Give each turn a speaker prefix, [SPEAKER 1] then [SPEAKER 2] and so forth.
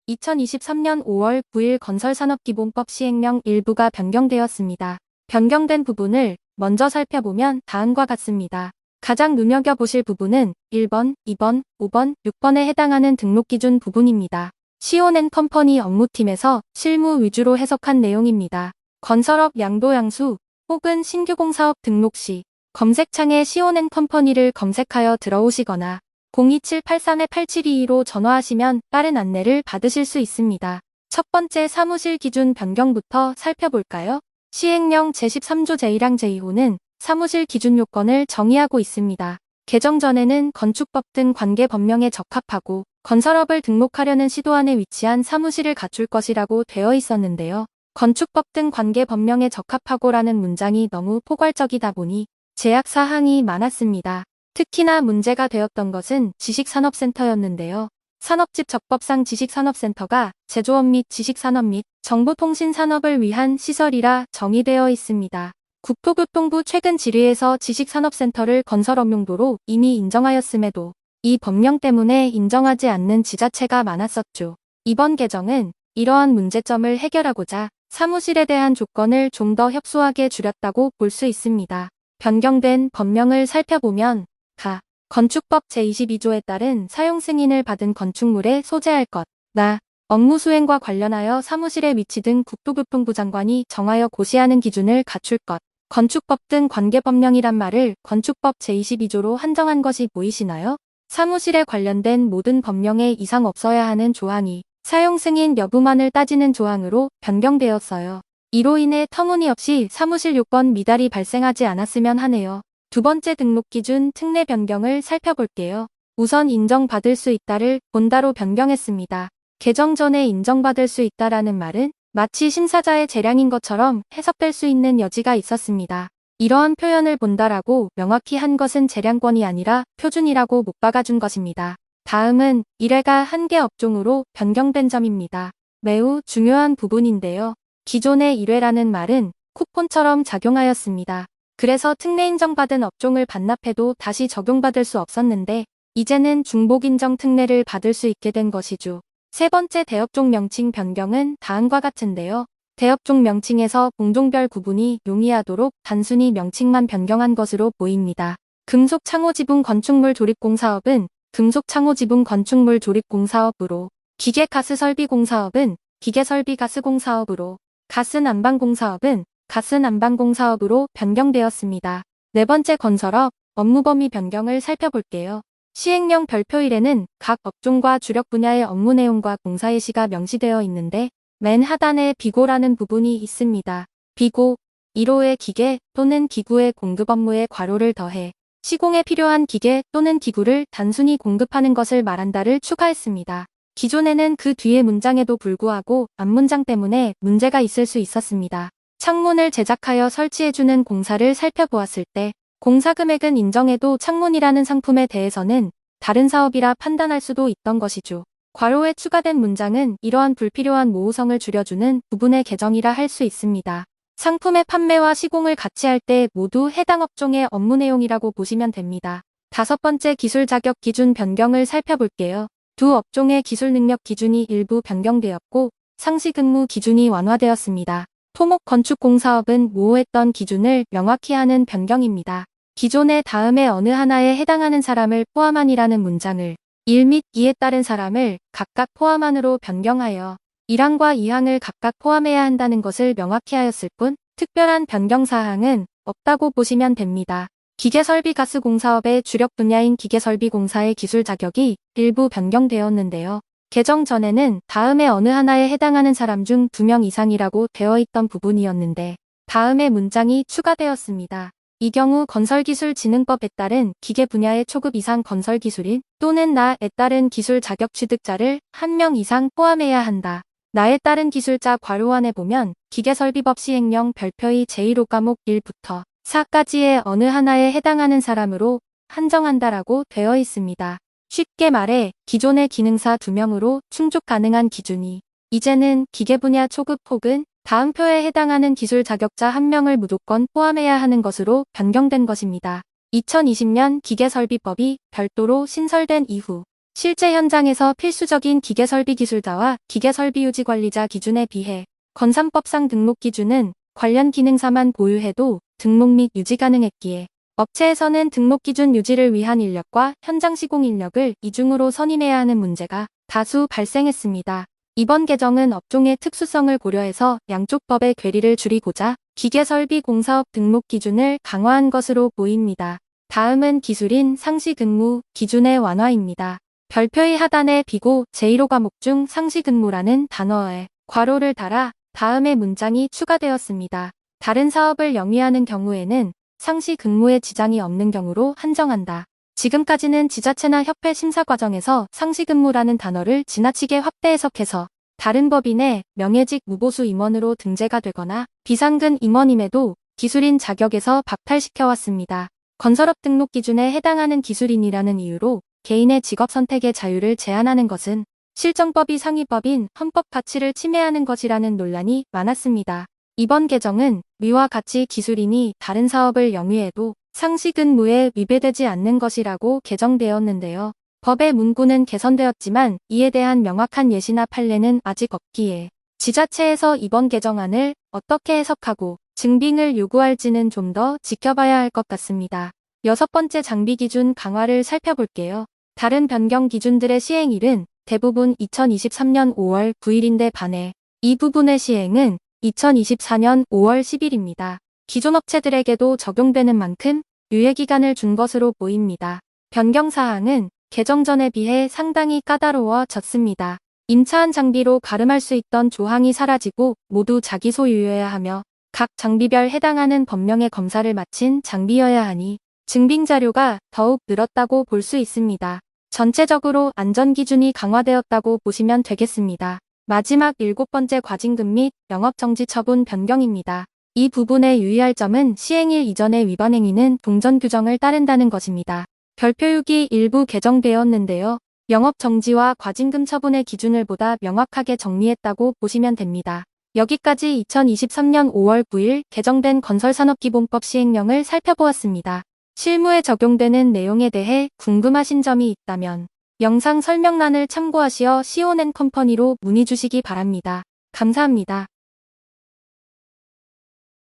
[SPEAKER 1] 2023년 5월 9일 건설산업기본법 시행령 일부가 변경되었습니다. 변경된 부분을 먼저 살펴보면 다음과 같습니다. 가장 눈여겨보실 부분은 1번, 2번, 5번, 6번에 해당하는 등록기준 부분입니다. C&컴퍼니 업무팀에서 실무 위주로 해석한 내용입니다. 건설업 양도양수 혹은 신규 공사업 등록 시 검색창에 C&컴퍼니를 검색하여 들어오시거나 02783-8722로 전화하시면 빠른 안내를 받으실 수 있습니다. 첫 번째 사무실 기준 변경부터 살펴볼까요? 시행령 제13조 제1항 제2호는 사무실 기준 요건을 정의하고 있습니다. 개정 전에는 건축법 등 관계 법령에 적합하고 건설업을 등록하려는 시도 안에 위치한 사무실을 갖출 것이라고 되어 있었는데요. 건축법 등 관계 법령에 적합하고라는 문장이 너무 포괄적이다 보니 제약 사항이 많았습니다. 특히나 문제가 되었던 것은 지식산업센터였는데요. 산업집적법상 지식산업센터가 제조업 및 지식산업 및 정보통신산업을 위한 시설이라 정의되어 있습니다. 국토교통부 최근 질의에서 지식산업센터를 건설업용도로 이미 인정하였음에도 이 법령 때문에 인정하지 않는 지자체가 많았었죠. 이번 개정은 이러한 문제점을 해결하고자 사무실에 대한 조건을 좀 더 협소하게 줄였다고 볼 수 있습니다. 변경된 법령을 살펴보면 건축법 제22조에 따른 사용 승인을 받은 건축물에 소재할 것, 업무 수행과 관련하여 사무실의 위치 등 국토교통부 장관이 정하여 고시하는 기준을 갖출 것, 건축법 등 관계법령이란 말을 건축법 제22조로 한정한 것이 보이시나요? 사무실에 관련된 모든 법령에 이상 없어야 하는 조항이 사용 승인 여부만을 따지는 조항으로 변경되었어요. 이로 인해 터무니없이 사무실 요건 미달이 발생하지 않았으면 하네요. 두 번째 등록 기준 특례 변경을 살펴볼게요. 우선 인정받을 수 있다를 본다로 변경했습니다. 개정 전에 인정받을 수 있다라는 말은 마치 심사자의 재량인 것처럼 해석될 수 있는 여지가 있었습니다. 이러한 표현을 본다라고 명확히 한 것은 재량권이 아니라 표준이라고 못 박아준 것입니다. 다음은 1회가 한 개 업종으로 변경된 점입니다. 매우 중요한 부분인데요. 기존의 1회라는 말은 쿠폰처럼 작용하였습니다. 그래서 특례 인정받은 업종을 반납해도 다시 적용받을 수 없었는데 이제는 중복 인정 특례를 받을 수 있게 된 것이죠. 세 번째 대업종 명칭 변경은 다음과 같은데요. 대업종 명칭에서 공종별 구분이 용이하도록 단순히 명칭만 변경한 것으로 보입니다. 금속창호지붕 건축물 조립공사업은 금속창호지붕 건축물 조립공사업으로, 기계가스설비공사업은 기계설비가스공사업으로, 가스난방공사업은 가스난방공사업으로 변경되었습니다. 네 번째 건설업, 업무 범위 변경을 살펴볼게요. 시행령 별표 1에는 각 업종과 주력 분야의 업무 내용과 공사 예시가 명시되어 있는데 맨 하단에 비고라는 부분이 있습니다. 비고, 1호의 기계 또는 기구의 공급 업무에 괄호를 더해 시공에 필요한 기계 또는 기구를 단순히 공급하는 것을 말한다를 추가했습니다. 기존에는 그 뒤에 문장에도 불구하고 앞문장 때문에 문제가 있을 수 있었습니다. 창문을 제작하여 설치해주는 공사를 살펴보았을 때 공사 금액은 인정해도 창문이라는 상품에 대해서는 다른 사업이라 판단할 수도 있던 것이죠. 괄호에 추가된 문장은 이러한 불필요한 모호성을 줄여주는 부분의 개정이라 할 수 있습니다. 상품의 판매와 시공을 같이 할 때 모두 해당 업종의 업무 내용이라고 보시면 됩니다. 다섯 번째 기술 자격 기준 변경을 살펴볼게요. 두 업종의 기술 능력 기준이 일부 변경되었고 상시 근무 기준이 완화되었습니다. 토목 건축 공사업은 모호했던 기준을 명확히 하는 변경입니다. 기존의 다음에 어느 하나에 해당하는 사람을 포함한이라는 문장을 1 및 2에 따른 사람을 각각 포함한으로 변경하여 1항과 2항을 각각 포함해야 한다는 것을 명확히 하였을 뿐 특별한 변경사항은 없다고 보시면 됩니다. 기계설비가스공사업의 주력 분야인 기계설비공사의 기술 자격이 일부 변경되었는데요. 개정 전에는 다음에 어느 하나에 해당하는 사람 중 2명 이상이라고 되어 있던 부분이었는데 다음에 문장이 추가되었습니다. 이 경우 건설기술진흥법에 따른 기계 분야의 초급 이상 건설기술인 또는 나에 따른 기술 자격 취득자를 1명 이상 포함해야 한다. 나에 따른 기술자 괄호 안에 보면 기계설비법 시행령 별표의 제1호 과목 1부터 4까지의 어느 하나에 해당하는 사람으로 한정한다라고 되어 있습니다. 쉽게 말해 기존의 기능사 2명으로 충족 가능한 기준이 이제는 기계 분야 초급 혹은 다음 표에 해당하는 기술 자격자 1명을 무조건 포함해야 하는 것으로 변경된 것입니다. 2020년 기계설비법이 별도로 신설된 이후 실제 현장에서 필수적인 기계설비기술자와 기계설비유지관리자 기준에 비해 건산법상 등록 기준은 관련 기능사만 보유해도 등록 및 유지 가능했기에 업체에서는 등록 기준 유지를 위한 인력과 현장 시공 인력을 이중으로 선임해야 하는 문제가 다수 발생했습니다. 이번 개정은 업종의 특수성을 고려해서 양쪽 법의 괴리를 줄이고자 기계설비공사업 등록 기준을 강화한 것으로 보입니다. 다음은 기술인 상시근무 기준의 완화입니다. 별표의 하단에 비고 제1호 과목 중 상시근무라는 단어에 괄호를 달아 다음의 문장이 추가되었습니다. 다른 사업을 영위하는 경우에는 상시근무에 지장이 없는 경우로 한정한다. 지금까지는 지자체나 협회 심사 과정에서 상시근무라는 단어를 지나치게 확대 해석해서 다른 법인의 명예직 무보수 임원으로 등재가 되거나 비상근 임원임에도 기술인 자격에서 박탈시켜왔습니다. 건설업 등록 기준에 해당하는 기술인이라는 이유로 개인의 직업 선택의 자유를 제한하는 것은 실정법이 상위법인 헌법 가치를 침해하는 것이라는 논란이 많았습니다. 이번 개정은 위와 같이 기술인이 다른 사업을 영위해도 상시근무에 위배되지 않는 것이라고 개정되었는데요. 법의 문구는 개선되었지만 이에 대한 명확한 예시나 판례는 아직 없기에 지자체에서 이번 개정안을 어떻게 해석하고 증빙을 요구할지는 좀 더 지켜봐야 할 것 같습니다. 6번째 장비 기준 강화를 살펴볼게요. 다른 변경 기준들의 시행일은 대부분 2023년 5월 9일인데 반해 이 부분의 시행은 2024년 5월 10일입니다. 기존 업체들에게도 적용되는 만큼 유예기간을 준 것으로 보입니다. 변경사항은 개정 전에 비해 상당히 까다로워졌습니다. 임차한 장비로 가름할 수 있던 조항이 사라지고 모두 자기 소유여야 하며 각 장비별 해당하는 법령의 검사를 마친 장비여야 하니 증빙 자료가 더욱 늘었다고 볼 수 있습니다. 전체적으로 안전기준이 강화되었다고 보시면 되겠습니다. 마지막 7번째 과징금 및 영업정지 처분 변경입니다. 이 부분에 유의할 점은 시행일 이전의 위반 행위는 동전 규정을 따른다는 것입니다. 별표 6이 일부 개정되었는데요. 영업정지와 과징금 처분의 기준을 보다 명확하게 정리했다고 보시면 됩니다. 여기까지 2023년 5월 9일 개정된 건설산업기본법 시행령을 살펴보았습니다. 실무에 적용되는 내용에 대해 궁금하신 점이 있다면 영상 설명란을 참고하시어 C.O.N 컴퍼니로 문의 주시기 바랍니다. 감사합니다.